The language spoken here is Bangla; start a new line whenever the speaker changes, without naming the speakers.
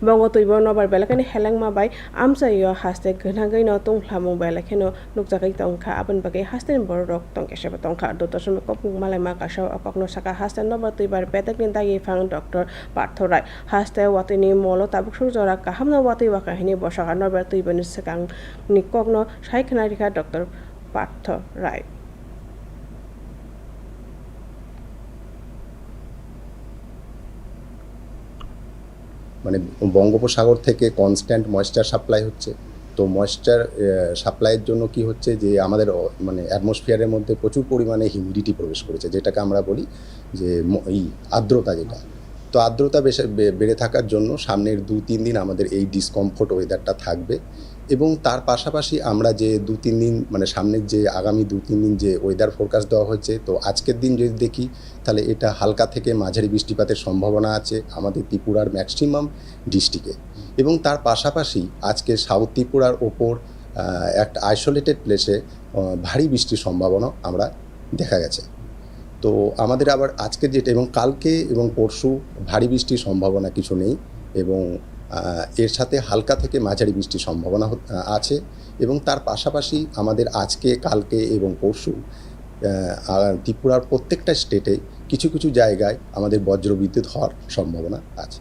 bongo tuibo nobar belakani helangma bai amsa yo haste gnagai no tungkhamung belakeno nukjagai tongkha abon bagai hasten borok tongkese tongkha dotosome kopung malai ma kasau akokno saka haste nobar tuibar betakni dagi phang Dr. Partho Rai haste watini molo tabuk surjora kahamna wati wakahini bosaka nobar tuibani sekang nikokno saikna rika Dr. Partho Rai
মানে বঙ্গোপসাগর থেকে কনস্ট্যান্ট ময়েশ্চার সাপ্লাই হচ্ছে। তো ময়েশ্চার সাপ্লাইয়ের জন্য কি হচ্ছে যে আমাদের মানে অ্যাটমসফিয়ারের মধ্যে প্রচুর পরিমাণে হিউমিডিটি প্রবেশ করেছে, যেটাকে আমরা বলি যে এই আর্দ্রতা যেটা। তো আর্দ্রতা বেড়ে থাকার জন্য সামনের 2-3 দিন আমাদের এই ডিসকমফোর্ট ওয়েদারটা থাকবে এবং তার পাশাপাশি আমরা যে 2-3 দিন মানে সামনের যে আগামী 2-3 দিন যে ওয়েদার ফোরকাস্ট দেওয়া হয়েছে, তো আজকের দিন যদি দেখি তাহলে এটা হালকা থেকে মাঝারি বৃষ্টিপাতের সম্ভাবনা আছে আমাদের ত্রিপুরার ম্যাক্সিমাম ডিস্ট্রিক্টে এবং তার পাশাপাশি আজকে সাউথ ত্রিপুরার ওপর একটা আইসোলেটেড প্লেসে ভারী বৃষ্টির সম্ভাবনা আমরা দেখা গেছে। তো আমাদের আবার আজকের যেটা এবং কালকে এবং পরশু ভারী বৃষ্টির সম্ভাবনা কিছু নেই এবং এর সাথে হালকা থেকে মাঝারি বৃষ্টির সম্ভাবনা আছে এবং তার পাশাপাশি আমাদের আজকে কালকে এবং পরশু ত্রিপুরার প্রত্যেকটা স্টেটে কিছু কিছু জায়গায় আমাদের বজ্রবিদ্যুৎ হওয়ার সম্ভাবনা আছে।